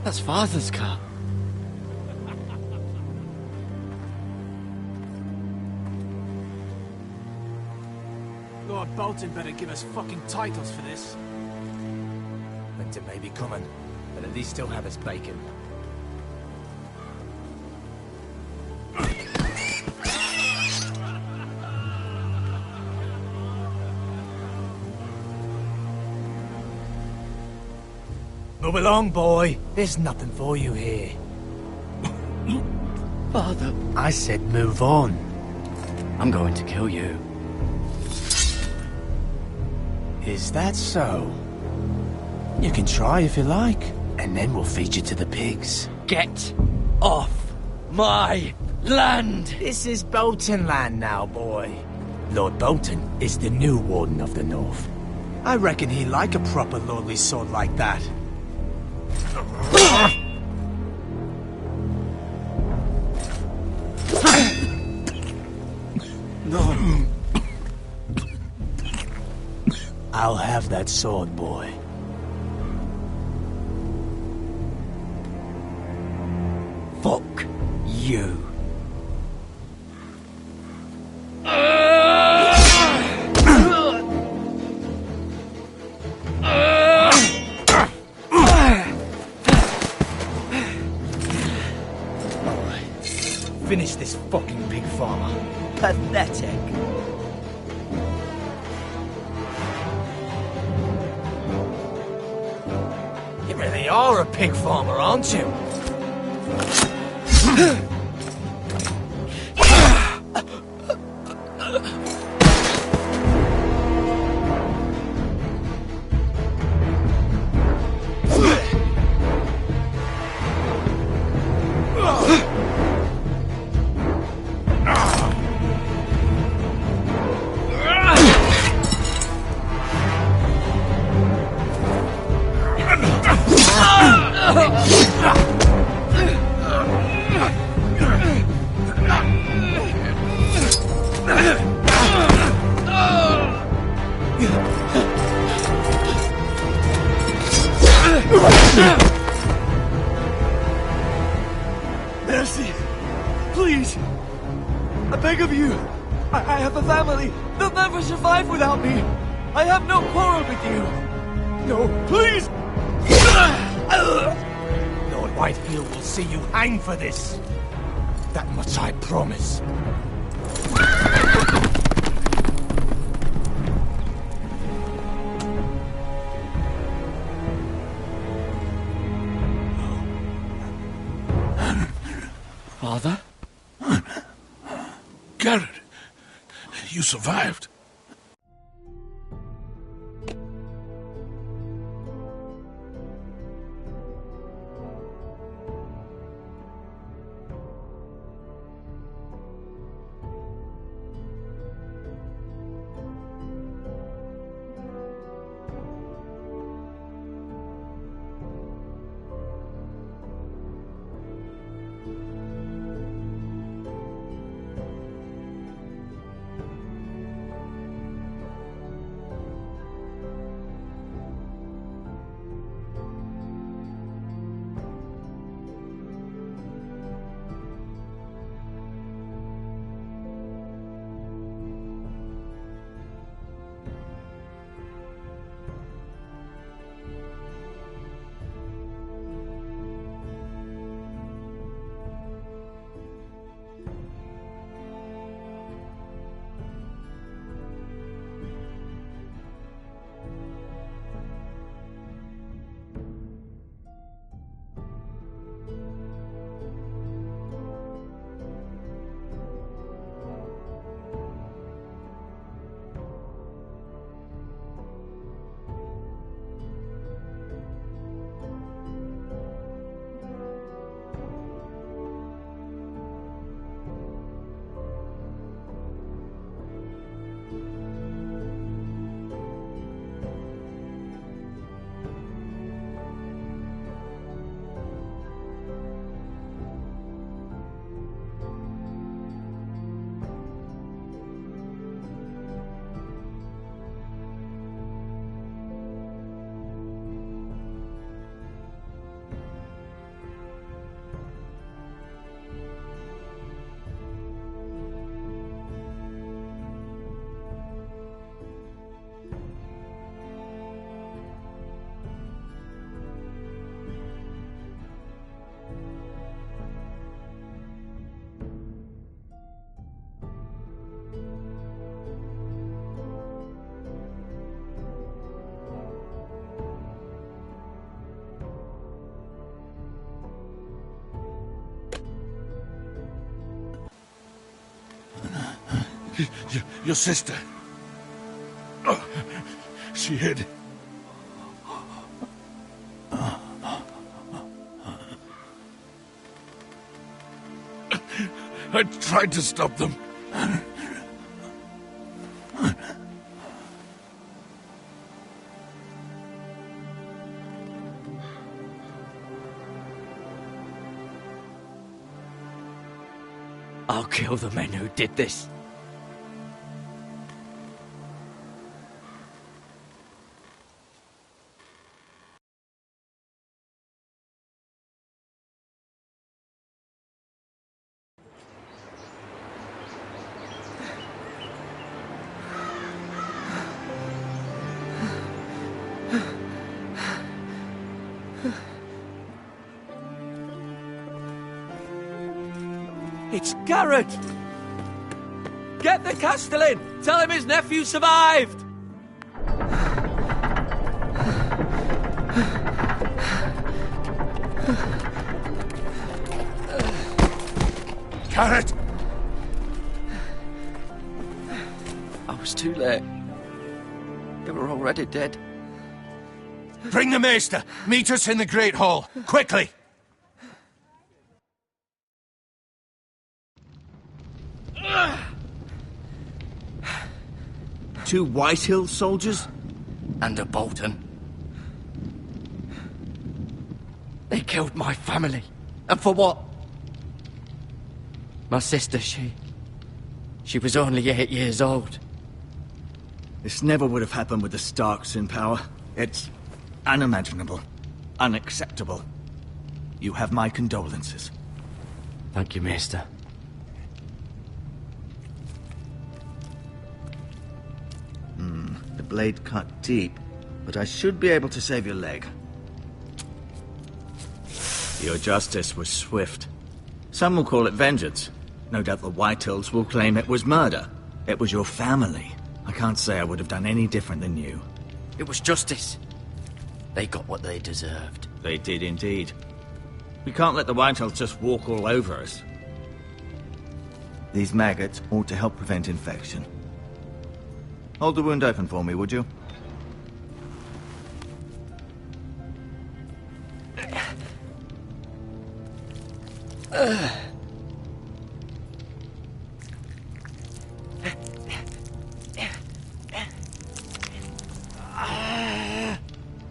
That's Father's car. Lord Bolton better give us fucking titles for this. Winter may be coming, but at least still have his bacon. Move along, boy. There's nothing for you here. Father, I said move on. I'm going to kill you. Is that so? You can try if you like, and then we'll feed you to the pigs. Get off my land! This is Bolton land now, boy. Lord Bolton is the new Warden of the North. I reckon he'd like a proper lordly sword like that. No. I'll have that sword, boy. Fuck you. Finish this fucking pig farmer. Pathetic. You really are a pig farmer, aren't you? Mercy! Please! I beg of you! I have a family! They'll never survive without me! I have no quarrel with you! No, please! Lord Whitefield will see you hang for this. That much I promise. Father? Garrett, you survived. Your sister. Oh, she hid. I tried to stop them. I'll kill the men who did this. It's Garrett! Get the Castellan! Tell him his nephew survived! Garrett! I was too late. They were already dead. Bring the Maester! Meet us in the Great Hall! Quickly! Two Whitehill soldiers? And a Bolton. They killed my family. And for what? My sister, she was only 8 years old. This never would have happened with the Starks in power. It's unimaginable. Unacceptable. You have my condolences. Thank you, Maester. The blade cut deep, but I should be able to save your leg. Your justice was swift. Some will call it vengeance. No doubt the Whitehills will claim it was murder. It was your family. I can't say I would have done any different than you. It was justice. They got what they deserved. They did indeed. We can't let the Whitehills just walk all over us. These maggots ought to help prevent infection. Hold the wound open for me, would you?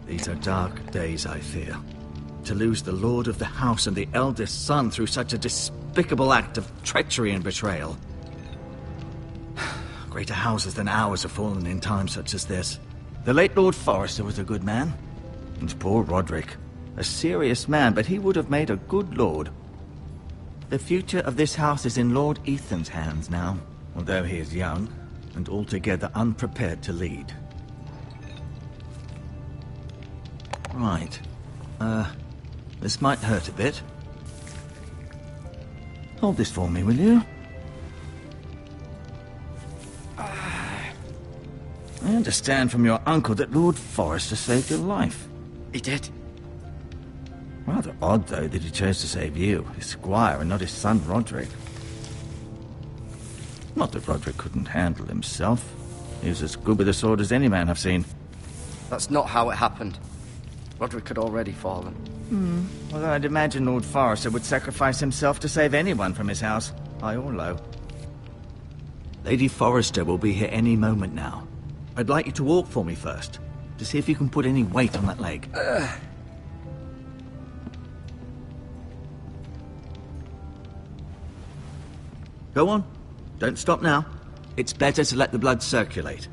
These are dark days, I fear. To lose the lord of the house and the eldest son through such a despicable act of treachery and betrayal. Greater houses than ours have fallen in times such as this. The late Lord Forrester was a good man. And poor Roderick. A serious man, but he would have made a good lord. The future of this house is in Lord Ethan's hands now, although he is young and altogether unprepared to lead. Right. This might hurt a bit. Hold this for me, will you? I understand from your uncle that Lord Forrester saved your life. He did. Rather odd, though, that he chose to save you, his squire, and not his son Roderick. Not that Roderick couldn't handle himself. He was as good with a sword as any man I've seen. That's not how it happened. Roderick had already fallen. Although I'd imagine Lord Forrester would sacrifice himself to save anyone from his house, high or low. Lady Forrester will be here any moment now. I'd like you to walk for me first, to see if you can put any weight on that leg. Go on. Don't stop now. It's better to let the blood circulate.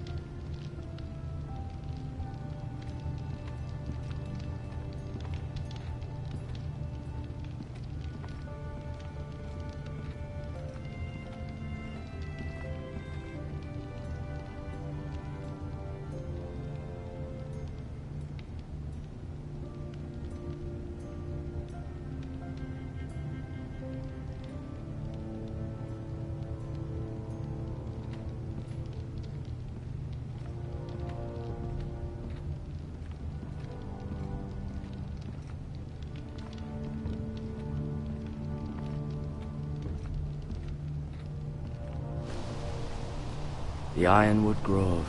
The Ironwood Grove.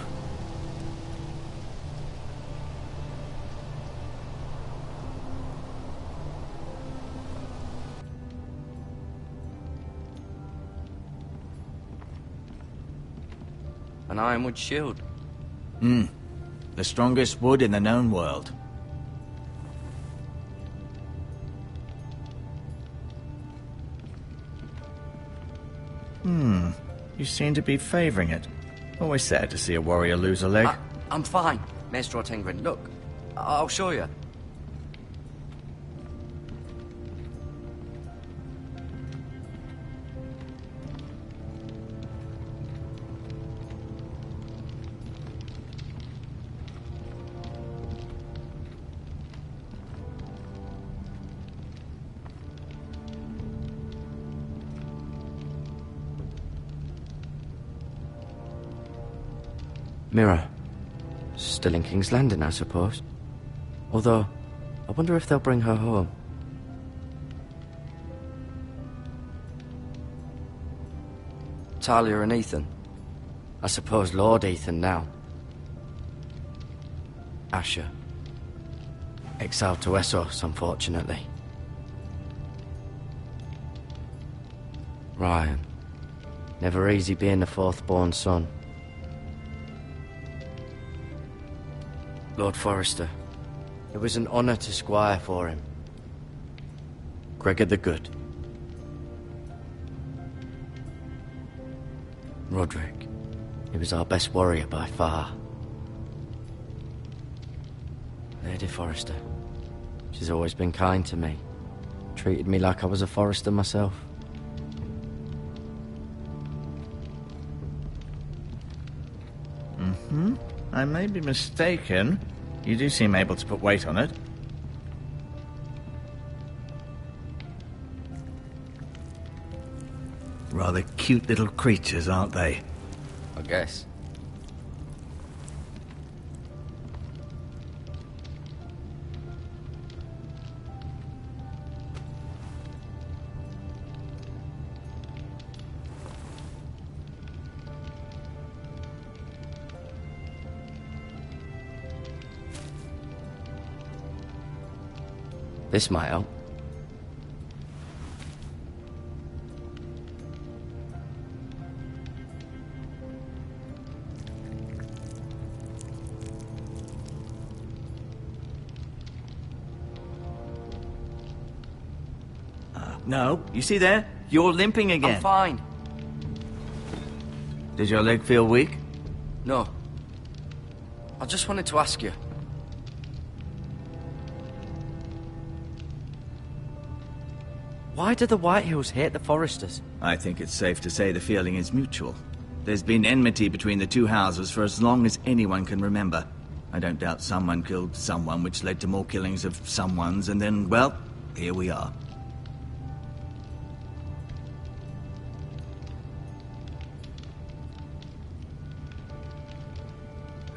An ironwood shield. The strongest wood in the known world. You seem to be favoring it. Always sad to see a warrior lose a leg. I'm fine, Maestro Tengrin. Look, I'll show you. Mirror. Still in King's Landing, I suppose. Although, I wonder if they'll bring her home. Talia and Ethan. I suppose Lord Ethan now. Asher. Exiled to Essos, unfortunately. Ryan. Never easy being the fourth-born son. Lord Forrester. It was an honor to squire for him. Gregor the Good. Roderick. He was our best warrior by far. Lady Forrester. She's always been kind to me. Treated me like I was a Forrester myself. I may be mistaken. You do seem able to put weight on it. Rather cute little creatures, aren't they? I guess. This might help. No, you see there? You're limping again. I'm fine. Did your leg feel weak? No. I just wanted to ask you. Why do the Whitehills hate the Forresters? I think it's safe to say the feeling is mutual. There's been enmity between the two houses for as long as anyone can remember. I don't doubt someone killed someone, which led to more killings of someones, and then, well, here we are.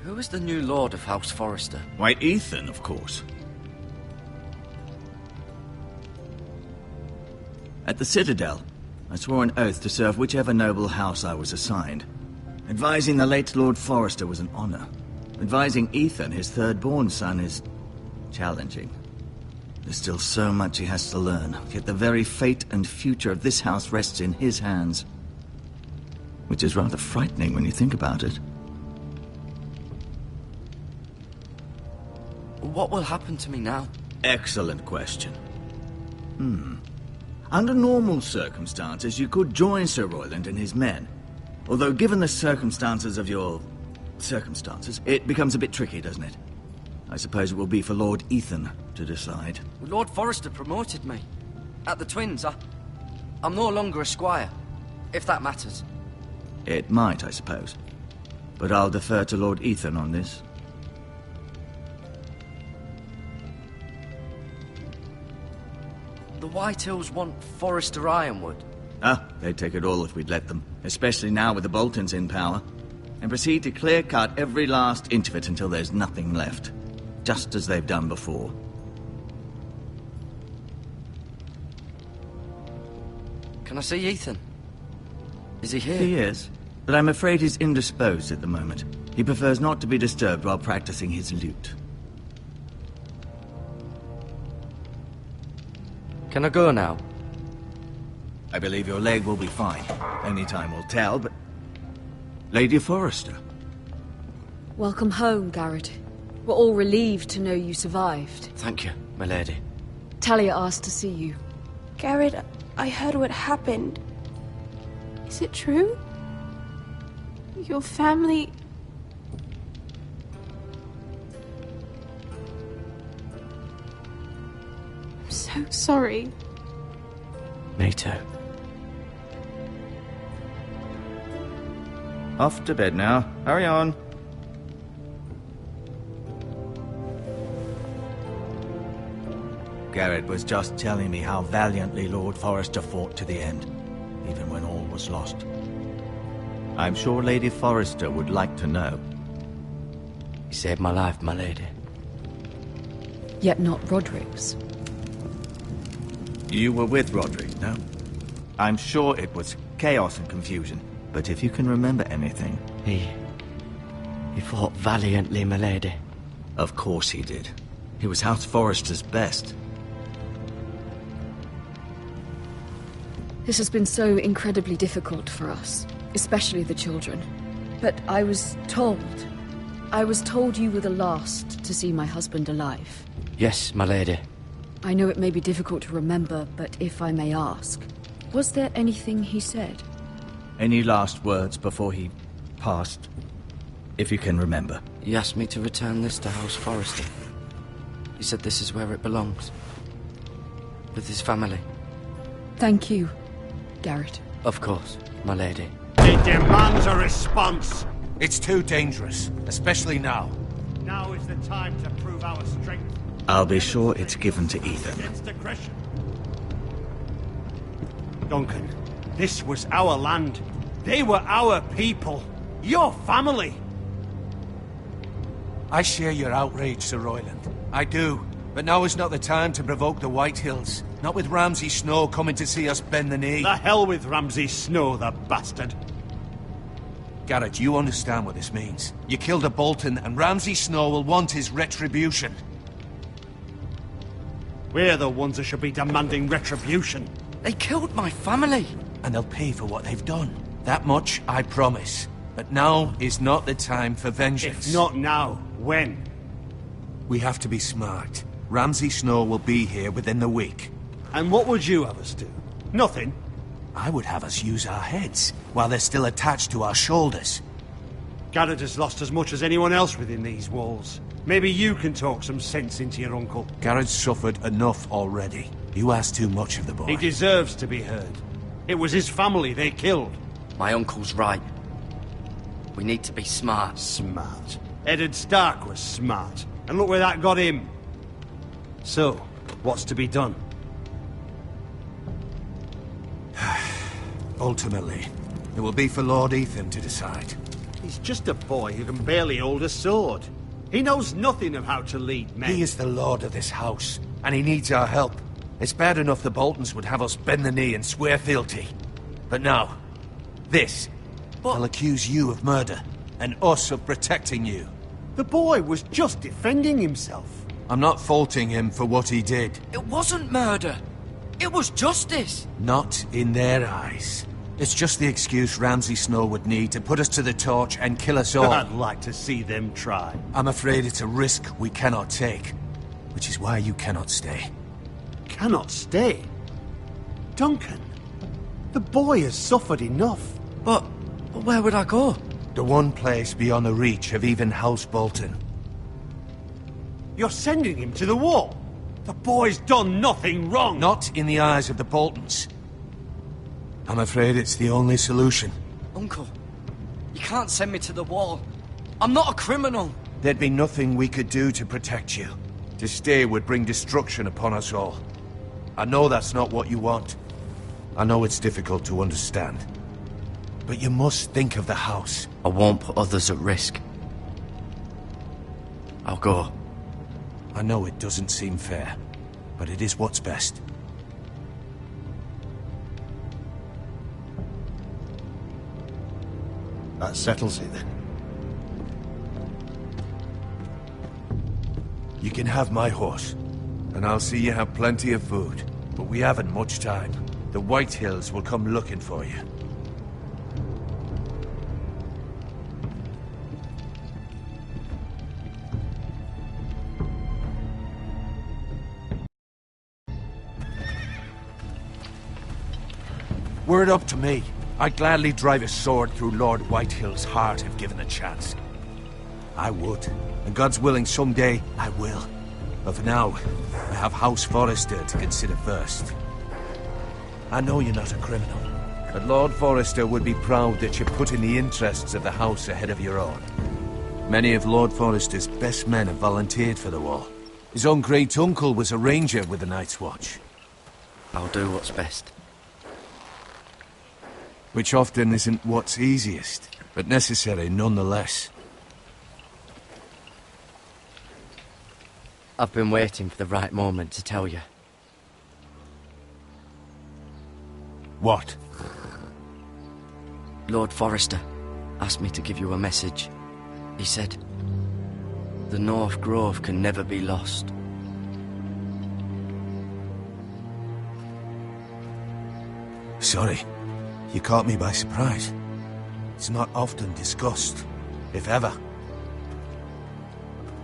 Who is the new Lord of House Forrester? White Ethan, of course. At the Citadel, I swore an oath to serve whichever noble house I was assigned. Advising the late Lord Forrester was an honor. Advising Ethan, his third-born son, is challenging. There's still so much he has to learn, yet the very fate and future of this house rests in his hands. Which is rather frightening when you think about it. What will happen to me now? Excellent question. Under normal circumstances, you could join Sir Royland and his men. Although, given the circumstances of your circumstances, it becomes a bit tricky, doesn't it? I suppose it will be for Lord Ethan to decide. Lord Forrester promoted me. At the Twins, I'm no longer a squire, if that matters. It might, I suppose. But I'll defer to Lord Ethan on this. The Whitehills want Forrester Ironwood. They'd take it all if we'd let them. Especially now with the Boltons in power. And proceed to clear-cut every last inch of it until there's nothing left. Just as they've done before. Can I see Ethan? Is he here? He is. but I'm afraid he's indisposed at the moment. He prefers not to be disturbed while practicing his lute. Can I go now? I believe your leg will be fine. Only time will tell, but... Lady Forrester. Welcome home, Garrett. We're all relieved to know you survived. Thank you, my lady. Talia asked to see you. Garrett, I heard what happened. Is it true? Your family... I'm so sorry. Me too. Off to bed now. Hurry on. Garrett was just telling me how valiantly Lord Forrester fought to the end, even when all was lost. I'm sure Lady Forrester would like to know. You saved my life, my lady. Yet not Roderick's. You were with Roderick, no? I'm sure it was chaos and confusion, but if you can remember anything... He fought valiantly, my lady. Of course he did. He was House Forrester's best. This has been so incredibly difficult for us, especially the children. But I was told you were the last to see my husband alive. Yes, my lady. I know it may be difficult to remember, but if I may ask, was there anything he said? Any last words before he passed? If you can remember. He asked me to return this to House Forrester. He said this is where it belongs. With his family. Thank you, Garrett. Of course, my lady. It demands a response. It's too dangerous, especially now. Now is the time to prove our strength. I'll be sure it's given to Ethan. Against aggression. Duncan, this was our land. They were our people. Your family. I share your outrage, Sir Royland. I do. But now is not the time to provoke the White Hills. Not with Ramsay Snow coming to see us bend the knee. The hell with Ramsay Snow, the bastard. Garrett, you understand what this means. You killed a Bolton, and Ramsay Snow will want his retribution. We're the ones that should be demanding retribution. They killed my family. And they'll pay for what they've done. That much, I promise. But now is not the time for vengeance. If not now, when? We have to be smart. Ramsay Snow will be here within the week. And what would you have us do? Nothing? I would have us use our heads, while they're still attached to our shoulders. Garrett has lost as much as anyone else within these walls. Maybe you can talk some sense into your uncle. Garrett's suffered enough already. You ask too much of the boy. He deserves to be heard. It was his family they killed. My uncle's right. We need to be smart. Smart. Eddard Stark was smart. And look where that got him. So, what's to be done? Ultimately, it will be for Lord Ethan to decide. He's just a boy who can barely hold a sword. He knows nothing of how to lead men. He is the lord of this house, and he needs our help. It's bad enough the Boltons would have us bend the knee and swear fealty. But now, this. I'll accuse you of murder, and us of protecting you. The boy was just defending himself. I'm not faulting him for what he did. It wasn't murder. It was justice. Not in their eyes. It's just the excuse Ramsay Snow would need to put us to the torch and kill us all. I'd like to see them try. I'm afraid it's a risk we cannot take, which is why you cannot stay. Cannot stay? Duncan, the boy has suffered enough. But where would I go? The one place beyond the reach of even House Bolton. You're sending him to the wall? The boy's done nothing wrong! Not in the eyes of the Boltons. I'm afraid it's the only solution. Uncle, you can't send me to the wall. I'm not a criminal. There'd be nothing we could do to protect you. To stay would bring destruction upon us all. I know that's not what you want. I know it's difficult to understand. But you must think of the house. I won't put others at risk. I'll go. I know it doesn't seem fair, but it is what's best. That settles it then. You can have my horse, and I'll see you have plenty of food. But we haven't much time. The White Hills will come looking for you. Were it up to me, I'd gladly drive a sword through Lord Whitehill's heart if given a chance. I would, and God's willing someday I will. But for now, I have House Forrester to consider first. I know you're not a criminal, but Lord Forrester would be proud that you're putting the interests of the house ahead of your own. Many of Lord Forrester's best men have volunteered for the war. His own great-uncle was a ranger with the Night's Watch. I'll do what's best. Which often isn't what's easiest, but necessary nonetheless. I've been waiting for the right moment to tell you. What? Lord Forrester asked me to give you a message. He said, the North Grove can never be lost. Sorry. You caught me by surprise. It's not often discussed, if ever.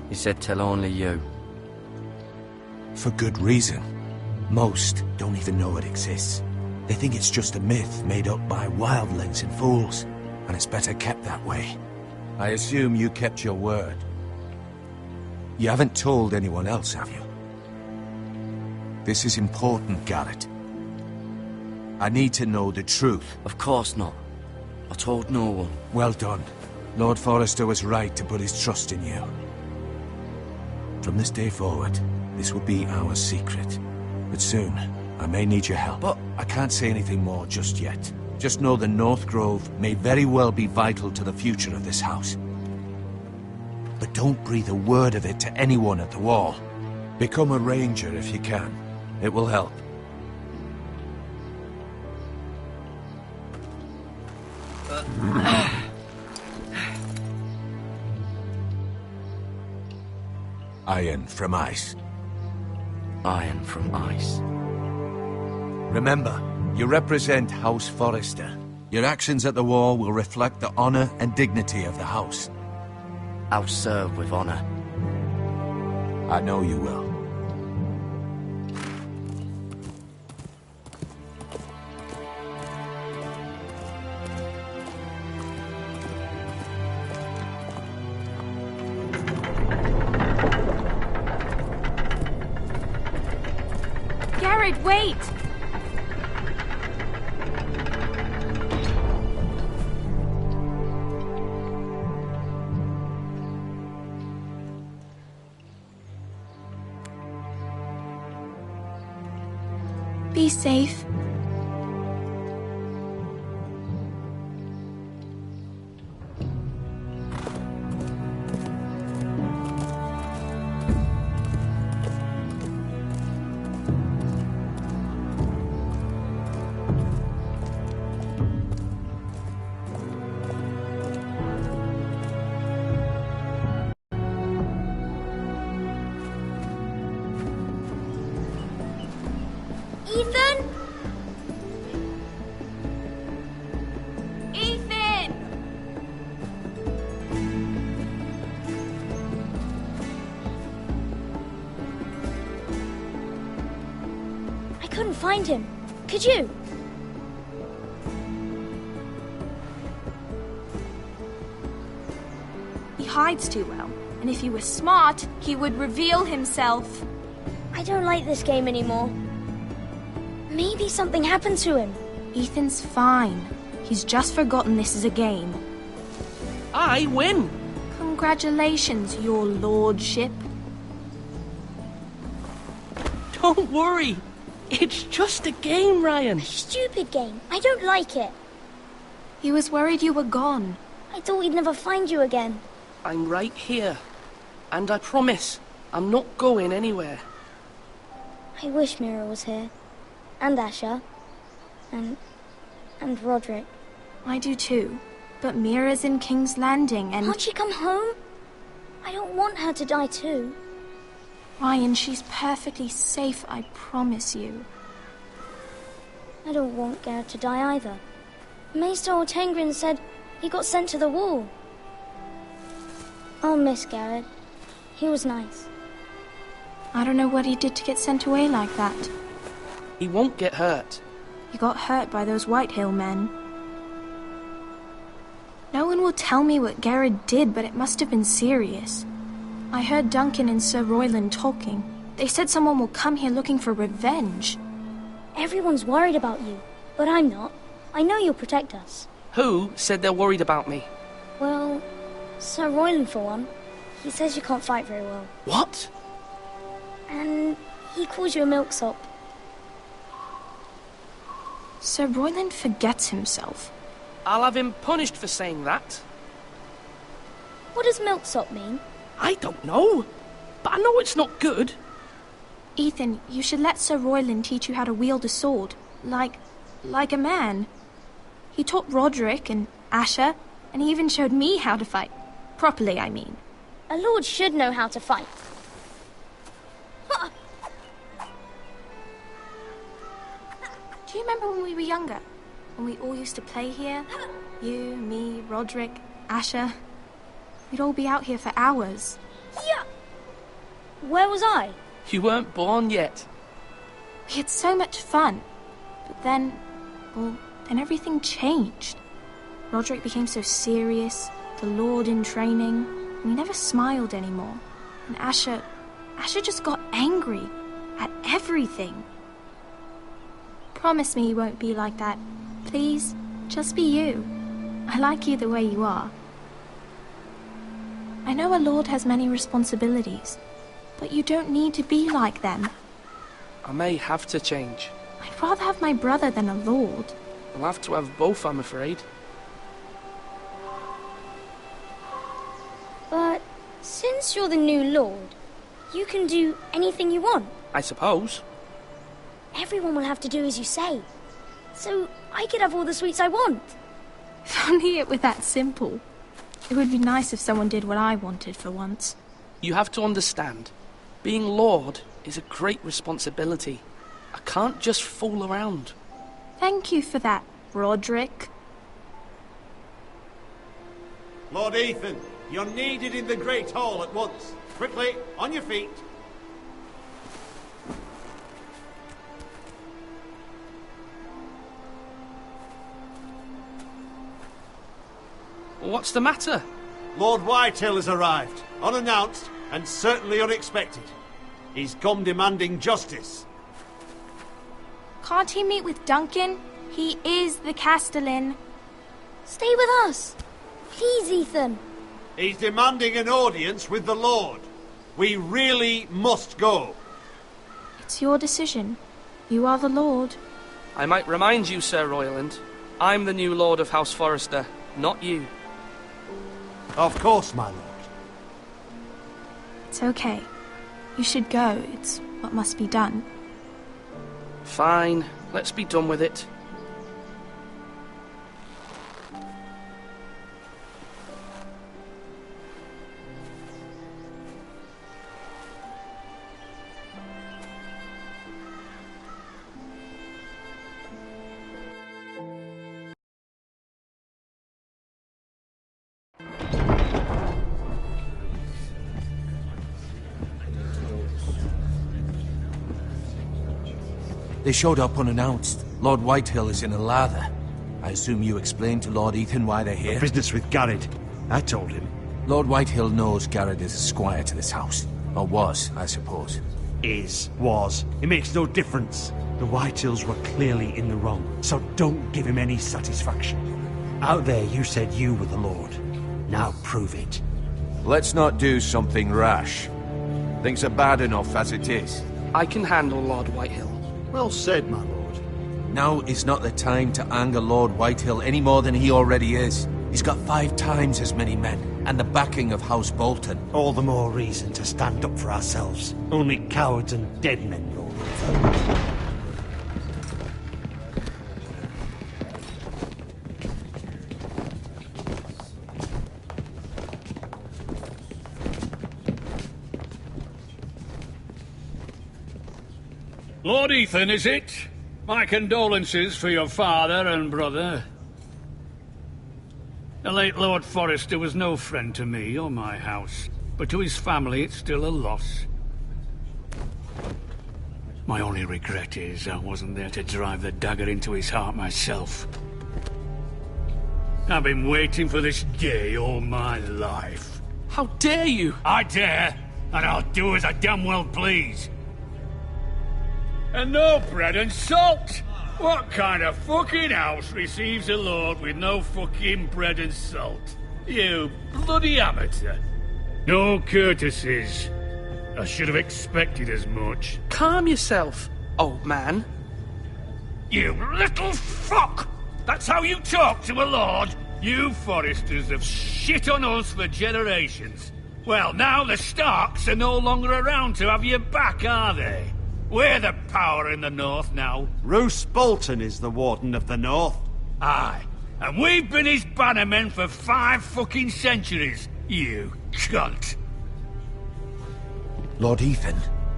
He said tell only you. For good reason. Most don't even know it exists. They think it's just a myth made up by wildlings and fools, and it's better kept that way. I assume you kept your word. You haven't told anyone else, have you? This is important, Garrett. I need to know the truth. Of course not. I told no one. Well done. Lord Forrester was right to put his trust in you. From this day forward, this will be our secret. But soon, I may need your help. But I can't say anything more just yet. Just know the North Grove may very well be vital to the future of this house. But don't breathe a word of it to anyone at the wall. Become a ranger if you can. It will help. Iron from ice. Iron from ice. Remember, you represent House Forrester. Your actions at the war will reflect the honor and dignity of the house. I'll serve with honor. I know you will. Garrett, wait! Be safe. Ethan? Ethan! I couldn't find him. Could you? He hides too well, and if he was smart, he would reveal himself. I don't like this game anymore. Maybe something happened to him. Ethan's fine. He's just forgotten this is a game. I win! Congratulations, your lordship. Don't worry. It's just a game, Ryan. Stupid game. I don't like it. He was worried you were gone. I thought we'd never find you again. I'm right here. And I promise, I'm not going anywhere. I wish Mira was here. And Asher. And Roderick. I do too. But Mira's in King's Landing and... Can't she come home? I don't want her to die too. Ryan, she's perfectly safe, I promise you. I don't want Garrett to die either. Maester Ortengrin said he got sent to the wall. I'll miss Garrett. He was nice. I don't know what he did to get sent away like that. He won't get hurt. He got hurt by those Whitehill men. No one will tell me what Garrett did, but it must have been serious. I heard Duncan and Sir Royland talking. They said someone will come here looking for revenge. Everyone's worried about you, but I'm not. I know you'll protect us. Who said they're worried about me? Well, Sir Royland for one. He says you can't fight very well. What? And he calls you a milksop. Sir Royland forgets himself. I'll have him punished for saying that. What does milksop mean? I don't know, but I know it's not good. Ethan, you should let Sir Royland teach you how to wield a sword. Like a man. He taught Roderick and Asher, and he even showed me how to fight. Properly, I mean. A lord should know how to fight. Do you remember when we were younger? When we all used to play here? You, me, Roderick, Asher. We'd all be out here for hours. Yeah. Where was I? You weren't born yet. We had so much fun. But then everything changed. Roderick became so serious, the Lord in training, and he never smiled anymore. And Asher just got angry at everything. Promise me you won't be like that. Please, just be you. I like you the way you are. I know a lord has many responsibilities, but you don't need to be like them. I may have to change. I'd rather have my brother than a lord. I'll have to have both, I'm afraid. But since you're the new lord, you can do anything you want. I suppose. Everyone will have to do as you say. So I could have all the sweets I want. If only it were that simple. It would be nice if someone did what I wanted for once. You have to understand, being Lord is a great responsibility. I can't just fool around. Thank you for that, Roderick. Lord Ethan, you're needed in the Great Hall at once. Quickly, on your feet. What's the matter? Lord Whitehill has arrived, unannounced and certainly unexpected. He's come demanding justice. Can't he meet with Duncan? He is the Castellan. Stay with us. Please, Ethan. He's demanding an audience with the Lord. We really must go. It's your decision. You are the Lord. I might remind you, Sir Royland, I'm the new Lord of House Forrester, not you. Of course, my lord. It's okay. You should go. It's what must be done. Fine, let's be done with it. They showed up unannounced. Lord Whitehill is in a lather. I assume you explained to Lord Ethan why they're here? Business with Garrett. I told him. Lord Whitehill knows Garrett is a squire to this house. Or was, I suppose. Was. It makes no difference. The Whitehills were clearly in the wrong, so don't give him any satisfaction. Out there you said you were the Lord. Now prove it. Let's not do something rash. Things are bad enough as it is. I can handle Lord Whitehill. Well said, my lord. Now is not the time to anger Lord Whitehill any more than he already is. He's got 5 times as many men, and the backing of House Bolton. All the more reason to stand up for ourselves. Only cowards and dead men rule the vote. Lord Ethan, is it? My condolences for your father and brother. The late Lord Forrester was no friend to me or my house, but to his family it's still a loss. My only regret is I wasn't there to drive the dagger into his heart myself. I've been waiting for this day all my life. How dare you? I dare, and I'll do as I damn well please. And no bread and salt! What kind of fucking house receives a lord with no fucking bread and salt? You bloody amateur. No courtesies. I should have expected as much. Calm yourself, old man. You little fuck! That's how you talk to a lord? You Forresters have shit on us for generations. Well, now the Starks are no longer around to have your back, are they? We're the power in the north now. Roose Bolton is the Warden of the North. Aye, and we've been his bannermen for 5 fucking centuries, you cunt. Lord Ethan,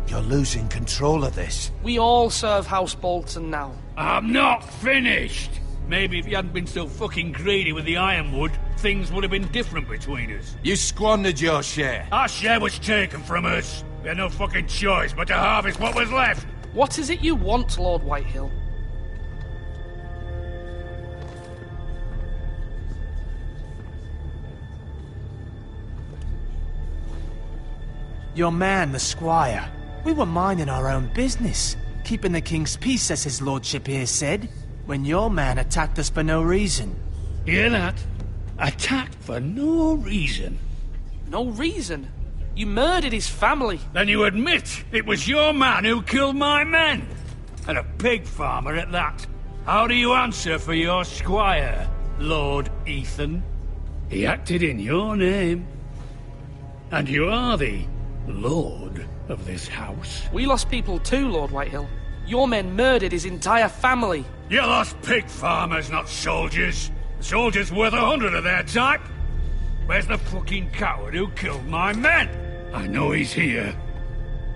you're losing control of this. We all serve House Bolton now. I'm not finished! Maybe if you hadn't been so fucking greedy with the ironwood, things would have been different between us. You squandered your share. Our share was taken from us. We had no fucking choice but to harvest what was left. What is it you want, Lord Whitehill? Your man, the squire. We were minding our own business, keeping the king's peace, as his lordship here said, when your man attacked us for no reason. Hear that? Attacked for no reason. No reason? You murdered his family. Then you admit it was your man who killed my men. And a pig farmer at that. How do you answer for your squire, Lord Ethan? He acted in your name. And you are the lord of this house. We lost people too, Lord Whitehill. Your men murdered his entire family. You lost pig farmers, not soldiers. The soldiers worth 100 of their type. Where's the fucking coward who killed my men? I know he's here.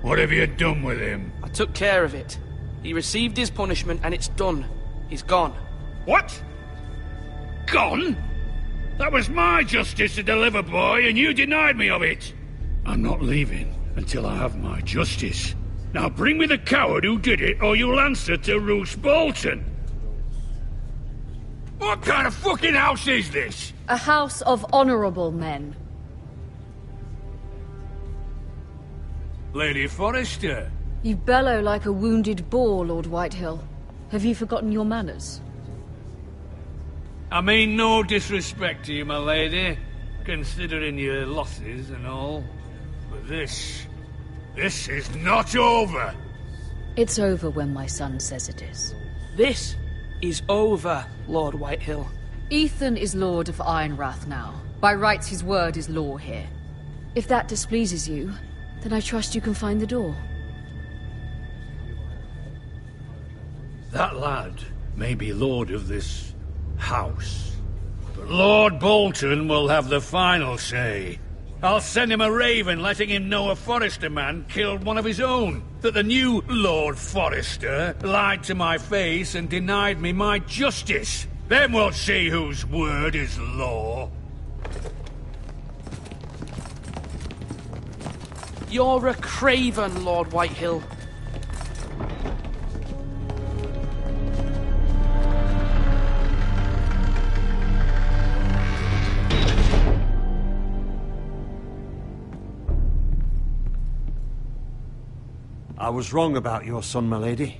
What have you done with him? I took care of it. He received his punishment and it's done. He's gone. What? Gone? That was my justice to deliver, boy, and you denied me of it. I'm not leaving until I have my justice. Now bring me the coward who did it, or you'll answer to Roose Bolton. What kind of fucking house is this? A house of honorable men. Lady Forrester. You bellow like a wounded boar, Lord Whitehill. Have you forgotten your manners? I mean no disrespect to you, my lady, considering your losses and all. But this is not over. It's over when my son says it is. This is over, Lord Whitehill. Ethan is Lord of Ironrath now. By rights, his word is law here. If that displeases you, then I trust you can find the door. That lad may be lord of this house, but Lord Bolton will have the final say. I'll send him a raven letting him know a Forrester man killed one of his own. That the new Lord Forrester lied to my face and denied me my justice. Then we'll see whose word is law. You're a craven, Lord Whitehill. I was wrong about your son, my lady.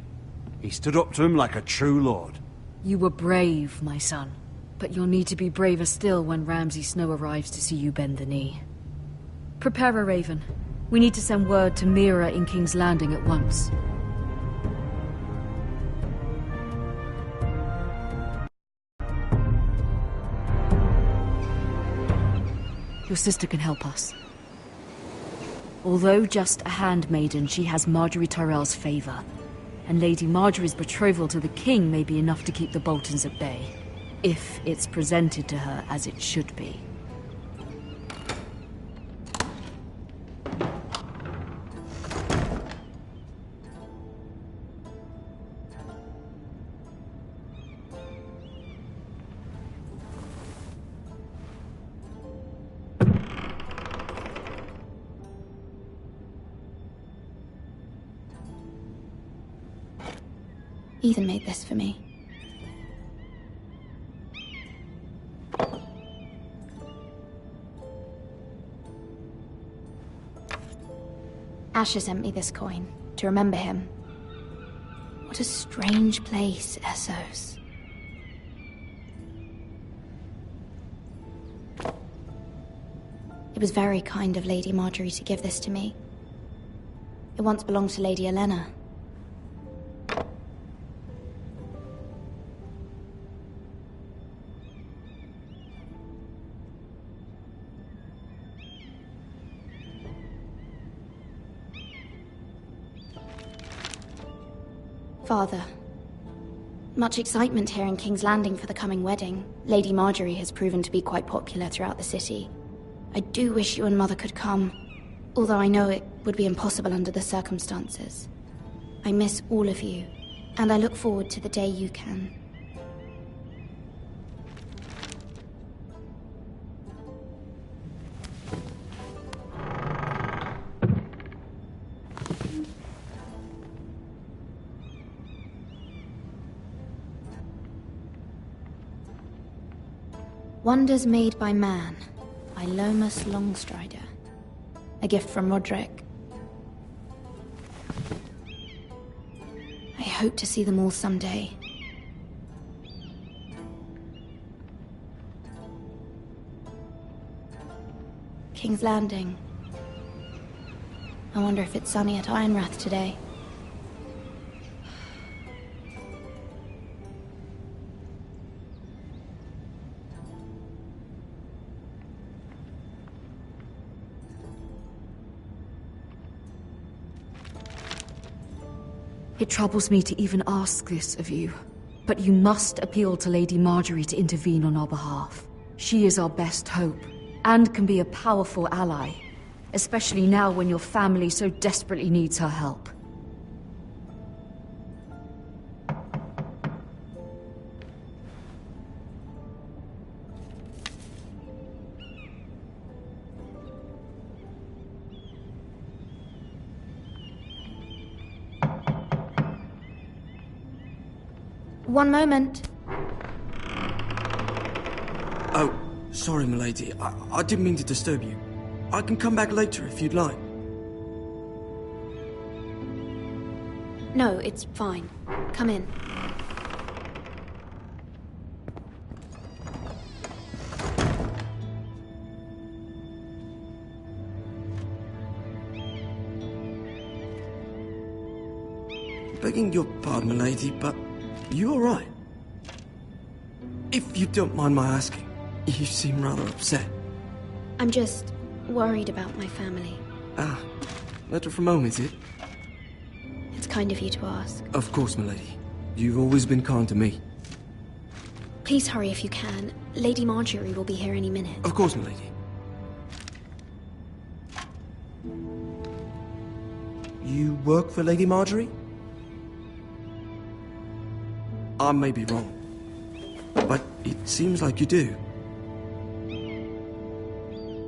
He stood up to him like a true lord. You were brave, my son. But you'll need to be braver still when Ramsay Snow arrives to see you bend the knee. Prepare a raven. We need to send word to Mira in King's Landing at once. Your sister can help us. Although just a handmaiden, she has Marjorie Tyrell's favor. And Lady Marjorie's betrothal to the king may be enough to keep the Boltons at bay. If it's presented to her as it should be. Ethan made this for me. Asher sent me this coin to remember him. What a strange place, Essos. It was very kind of Lady Marjorie to give this to me. It once belonged to Lady Elena. Father, much excitement here in King's Landing for the coming wedding. Lady Marjorie has proven to be quite popular throughout the city. I do wish you and Mother could come, although I know it would be impossible under the circumstances. I miss all of you, and I look forward to the day you can. Wonders Made by Man, by Lomas Longstrider. A gift from Roderick. I hope to see them all someday. King's Landing. I wonder if it's sunny at Ironrath today. It troubles me to even ask this of you, but you must appeal to Lady Marjorie to intervene on our behalf. She is our best hope, and can be a powerful ally, especially now when your family so desperately needs her help. One moment. Oh, sorry, milady. I didn't mean to disturb you. I can come back later if you'd like. No, it's fine. Come in. Begging your pardon, milady, but you all right? If you don't mind my asking, you seem rather upset. I'm just worried about my family. Ah, letter from home, is it? It's kind of you to ask. Of course, milady. You've always been kind to me. Please hurry if you can. Lady Marjorie will be here any minute. Of course, milady. You work for Lady Marjorie? I may be wrong, but it seems like you do.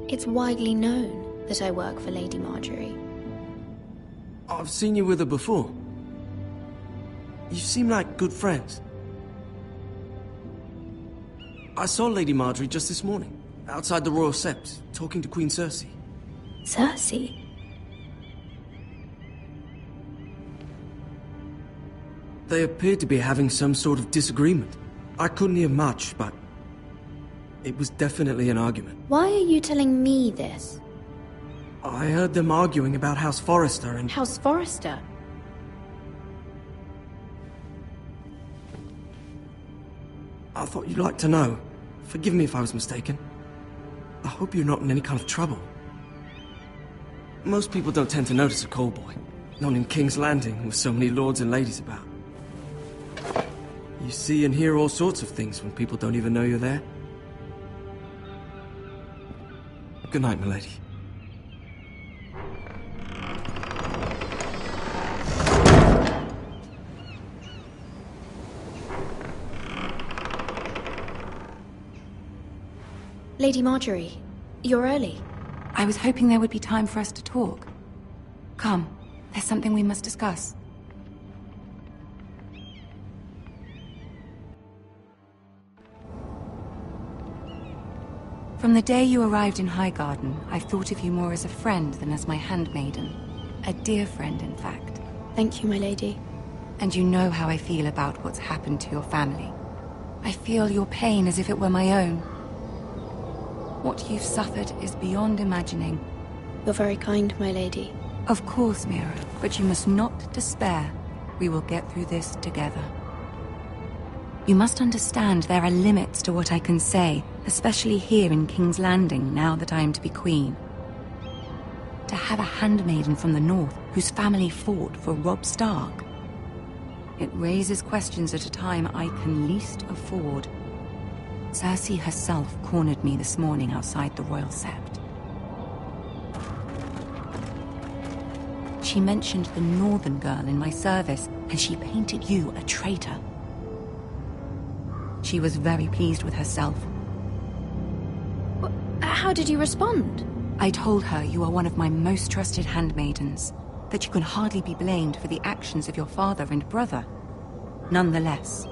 It's widely known that I work for Lady Marjorie. I've seen you with her before. You seem like good friends. I saw Lady Marjorie just this morning, outside the Royal Sept, talking to Queen Cersei. Cersei? They appeared to be having some sort of disagreement. I couldn't hear much, but it was definitely an argument. Why are you telling me this? I heard them arguing about House Forrester and... House Forrester? I thought you'd like to know. Forgive me if I was mistaken. I hope you're not in any kind of trouble. Most people don't tend to notice a callboy. Not in King's Landing, with so many lords and ladies about. You see and hear all sorts of things when people don't even know you're there. Good night, milady. Lady Marjorie, you're early. I was hoping there would be time for us to talk. Come, there's something we must discuss. From the day you arrived in Highgarden, I've thought of you more as a friend than as my handmaiden. A dear friend, in fact. Thank you, my lady. And you know how I feel about what's happened to your family. I feel your pain as if it were my own. What you've suffered is beyond imagining. You're very kind, my lady. Of course, Mira, but you must not despair. We will get through this together. You must understand there are limits to what I can say, especially here in King's Landing, now that I am to be queen. To have a handmaiden from the north whose family fought for Robb Stark. It raises questions at a time I can least afford. Cersei herself cornered me this morning outside the Royal Sept. She mentioned the northern girl in my service, and she painted you a traitor. She was very pleased with herself. How did you respond? I told her you are one of my most trusted handmaidens, that you can hardly be blamed for the actions of your father and brother. Nonetheless,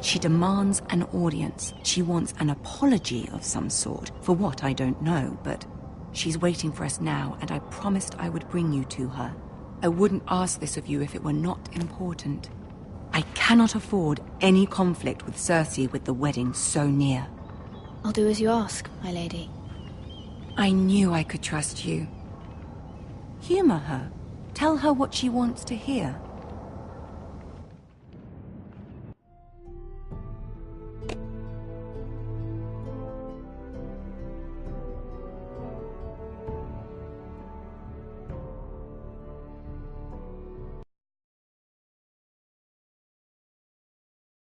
she demands an audience. She wants an apology of some sort, for what I don't know, but she's waiting for us now, and I promised I would bring you to her. I wouldn't ask this of you if it were not important. I cannot afford any conflict with Cersei with the wedding so near. I'll do as you ask, my lady. I knew I could trust you. Humor her. Tell her what she wants to hear.